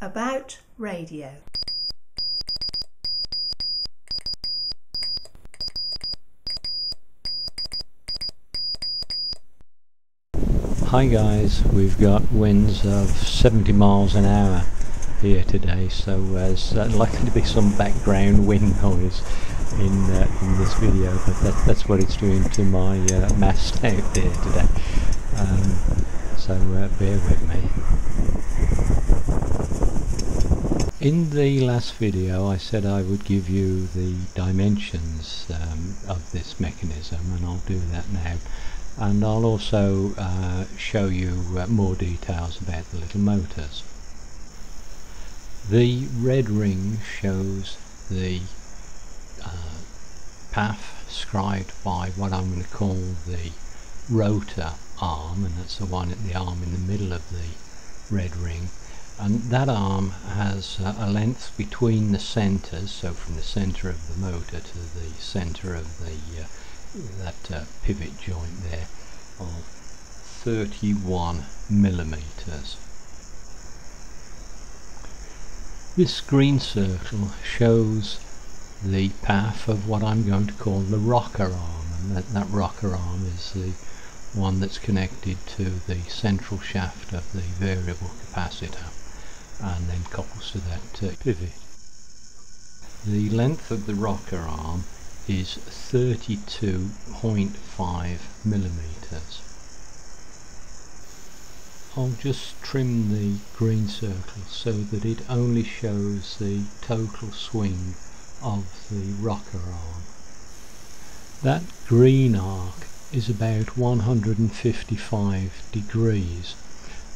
About radio. Hi guys, we've got winds of 70 miles an hour here today, so there's likely to be some background wind noise in this video, but that's what it's doing to my mast out there today. So bear with me. In the last video I said I would give you the dimensions of this mechanism, and I'll do that now. And I'll also show you more details about the little motors. The red ring shows the path scribed by what I'm going to call the rotor arm, and that's the arm in the middle of the red ring. And that arm has a length between the centres, so from the centre of the motor to the centre of the that pivot joint there, of 31 millimeters. This green circle shows the path of what I'm going to call the rocker arm, and that rocker arm is the one that's connected to the central shaft of the variable capacitor and then couples to that pivot. The length of the rocker arm is 32.5 millimeters. I'll just trim the green circle so that it only shows the total swing of the rocker arm. That green arc is about 155 degrees,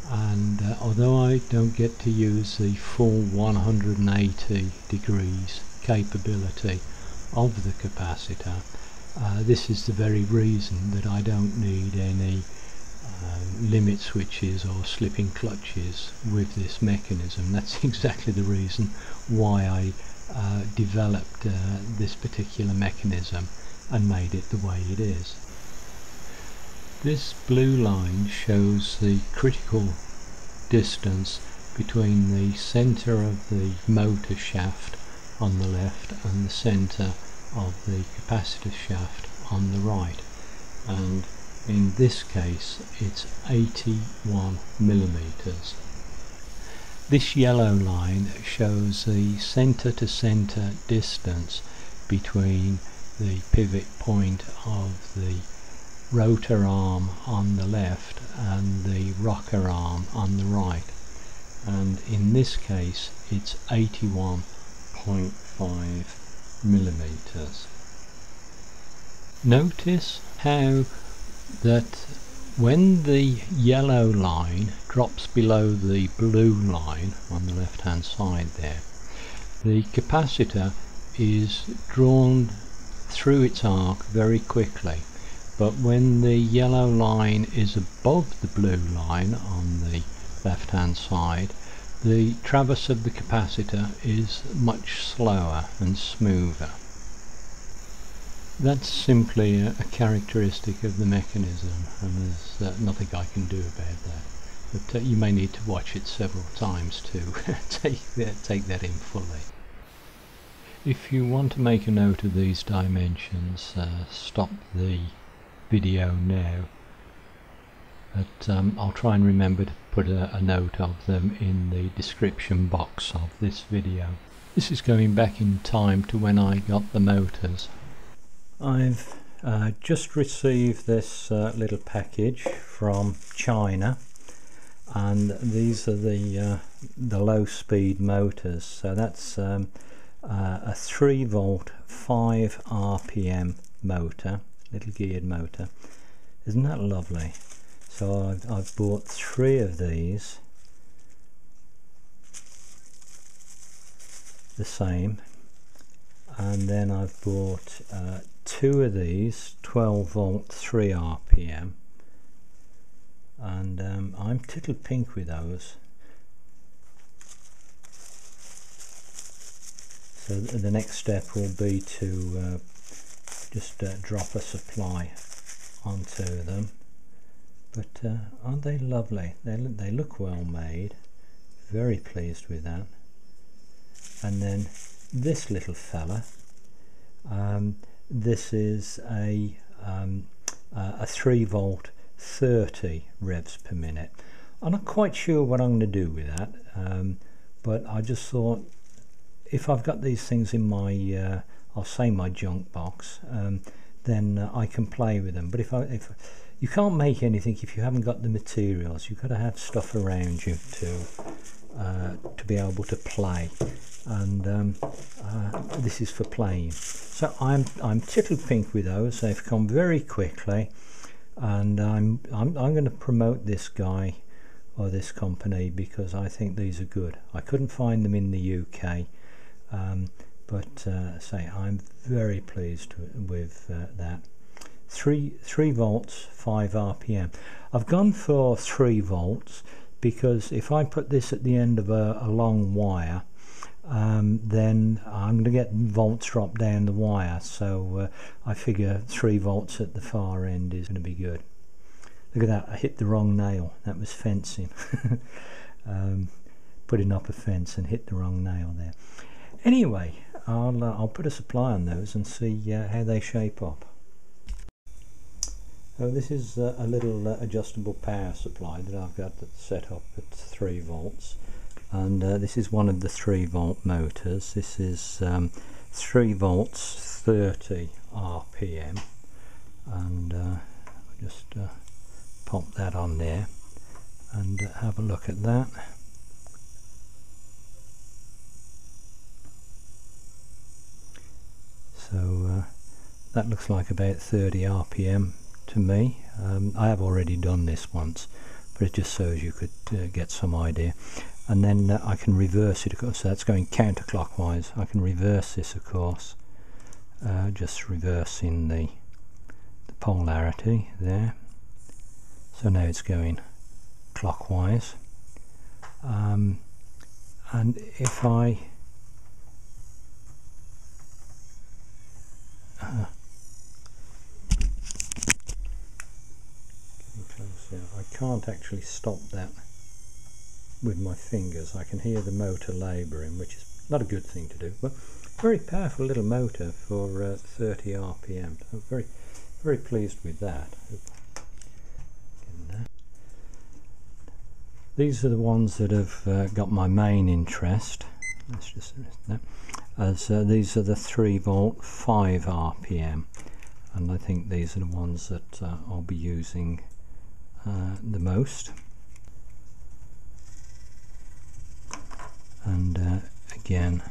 and although I don't get to use the full 180 degrees capability of the capacitor, this is the very reason that I don't need any limit switches or slipping clutches with this mechanism. That's exactly the reason why I developed this particular mechanism and made it the way it is. This blue line shows the critical distance between the centre of the motor shaft on the left and the centre of the capacitor shaft on the right, and in this case it's 81 millimeters. This yellow line shows the centre to centre distance between the pivot point of the rotor arm on the left and the rocker arm on the right, and in this case it's 81.5 millimeters. Notice how that when the yellow line drops below the blue line on the left hand side there, the capacitor is drawn through its arc very quickly, but when the yellow line is above the blue line on the left hand side, the traverse of the capacitor is much slower and smoother. That's simply a characteristic of the mechanism, and there's nothing I can do about that. But you may need to watch it several times to take that in fully. If you want to make a note of these dimensions, stop the video now. But I'll try and remember to put a note of them in the description box of this video. This is going back in time to when I got the motors. I've just received this little package from China, and these are the low speed motors. So that's a 3 volt 5 RPM motor, little geared motor. Isn't that lovely? So I've bought 3 of these, the same, and then I've bought 2 of these 12 volt 3 RPM, and I'm tickled pink with those. So the next step will be to just drop a supply onto them. But aren't they lovely? They look well made, very pleased with that. And then this little fella, this is a 3 volt 30 revs per minute. I'm not quite sure what I'm going to do with that, but I just thought, if I've got these things in my I'll say my junk box, then I can play with them. But if you can't make anything if you haven't got the materials. You've got to have stuff around you to be able to play, and this is for playing. So I'm tickled pink with those. They've come very quickly, and I'm going to promote this guy or this company because I think these are good. I couldn't find them in the UK, but say I'm very pleased with that. 3 volts, 5 RPM. I've gone for 3 volts because if I put this at the end of a long wire, then I'm going to get volts drop down the wire, so I figure 3 volts at the far end is going to be good. Look at that, I hit the wrong nail. That was fencing. Putting up a fence and hit the wrong nail there. Anyway, I'll put a supply on those and see how they shape up. So this is a little adjustable power supply that I've got that's set up at 3 volts, and this is one of the 3 volt motors. This is 3 volts 30 RPM, and I'll just pop that on there and have a look at that. So that looks like about 30 RPM to me. I have already done this once, but it just so you could get some idea. And then I can reverse it, of course. So that's going counterclockwise. I can reverse this, of course, just reversing the polarity there. So now it's going clockwise, and if I I can't actually stop that with my fingers. I can hear the motor labouring, which is not a good thing to do, but very powerful little motor for 30 RPM. So very, very pleased with that. These are the ones that have got my main interest. Let's just that, as these are the 3 volt 5 RPM, and I think these are the ones that I'll be using the most. And again,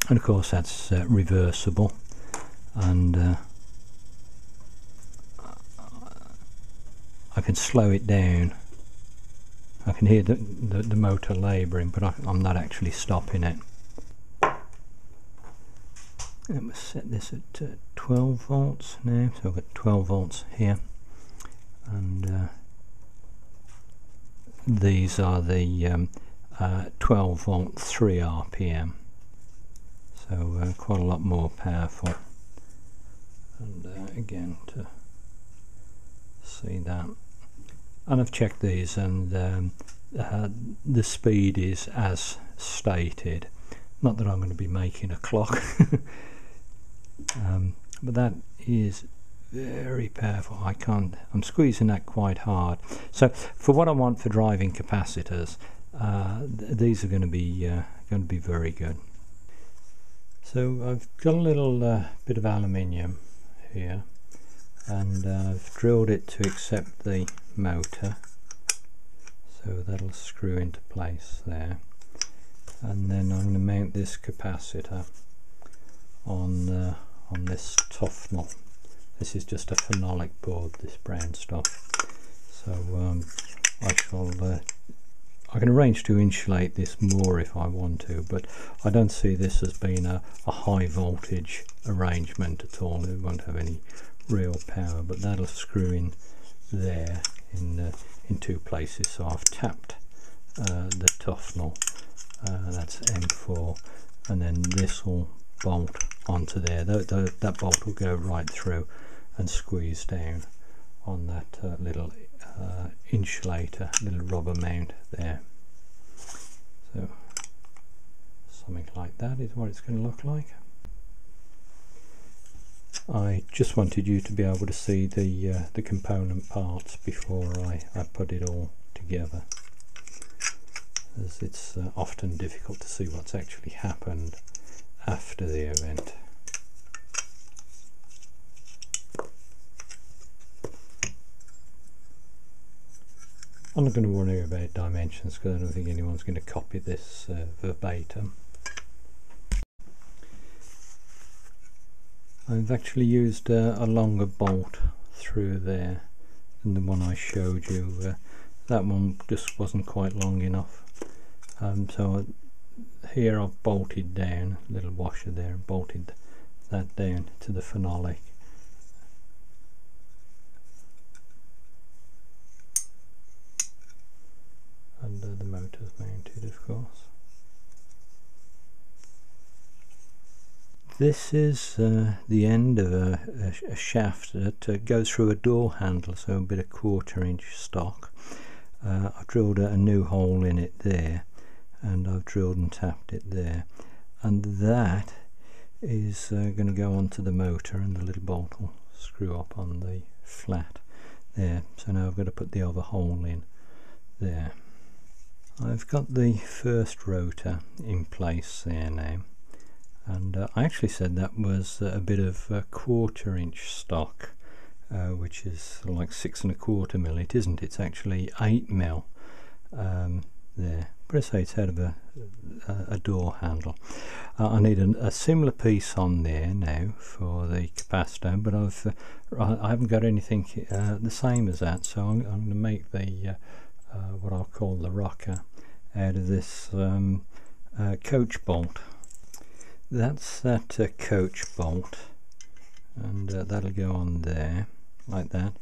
and of course that's reversible, and I can slow it down. I can hear the motor labouring, but I'm not actually stopping it. And we'll set this at 12 volts now, so I've got 12 volts here, and these are the 12 volt 3 RPM. So quite a lot more powerful, and again to see that, and I've checked these, and the speed is as stated. Not that I'm going to be making a clock, but that is very powerful. I'm squeezing that quite hard. So for what I want for driving capacitors, these are going to be very good. So I've got a little bit of aluminium here, and I've drilled it to accept the motor, so that'll screw into place there. And then I'm going to mount this capacitor on this Tufnell. This is just a phenolic board, this brown stuff. So I can arrange to insulate this more if I want to, but I don't see this as being a high voltage arrangement at all. It won't have any real power, but that'll screw in there in two places. So I've tapped the tuffnel, that's M4, and then this will bolt onto there. That bolt will go right through and squeeze down on that little insulator, little rubber mount there. So something like that is what it's going to look like. I just wanted you to be able to see the component parts before I put it all together, as it's often difficult to see what's actually happened after the event. I'm not going to worry about dimensions because I don't think anyone's going to copy this verbatim. I've actually used a longer bolt through there than the one I showed you. That one just wasn't quite long enough. So here I've bolted down, a little washer there, bolted that down to the phenolic. And the motor's mounted, of course. This is the end of a shaft that goes through a door handle, so a bit of 1/4 inch stock. I've drilled a new hole in it there, and I've drilled and tapped it there, and that is going to go onto the motor, and the little bolt will screw up on the flat there. So now I've got to put the other hole in there. I've got the first rotor in place there now, and I actually said that was a bit of 1/4 inch stock, which is like 6 1/4 mil. It isn't, it's actually 8 mil there, but I say it's out of a door handle. I need a similar piece on there now for the capacitor, but I haven't got anything the same as that, so I'm going to make the what I'll call the rocker out of this coach bolt. That's that coach bolt, and that'll go on there like that.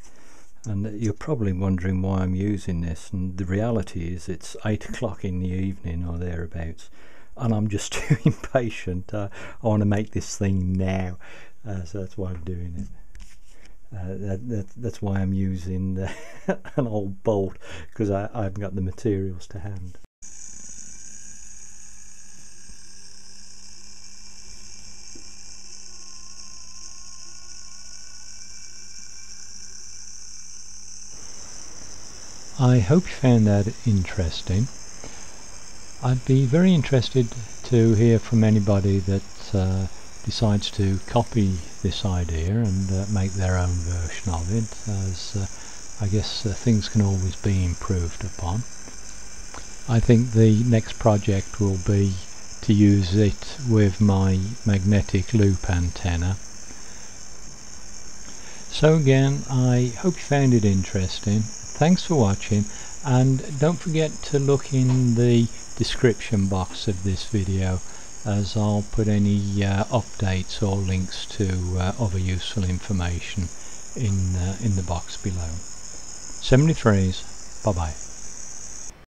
And you're probably wondering why I'm using this, and the reality is it's 8 o'clock in the evening or thereabouts, and I'm just too impatient. I want to make this thing now, so that's why I'm doing it. That's why I'm using an old bolt, because I haven't got the materials to hand. I hope you found that interesting. I'd be very interested to hear from anybody that decides to copy this idea and make their own version of it, as I guess things can always be improved upon. I think the next project will be to use it with my magnetic loop antenna. So again, I hope you found it interesting. Thanks for watching, and don't forget to look in the description box of this video, as I'll put any updates or links to other useful information in the box below. 73s, bye bye.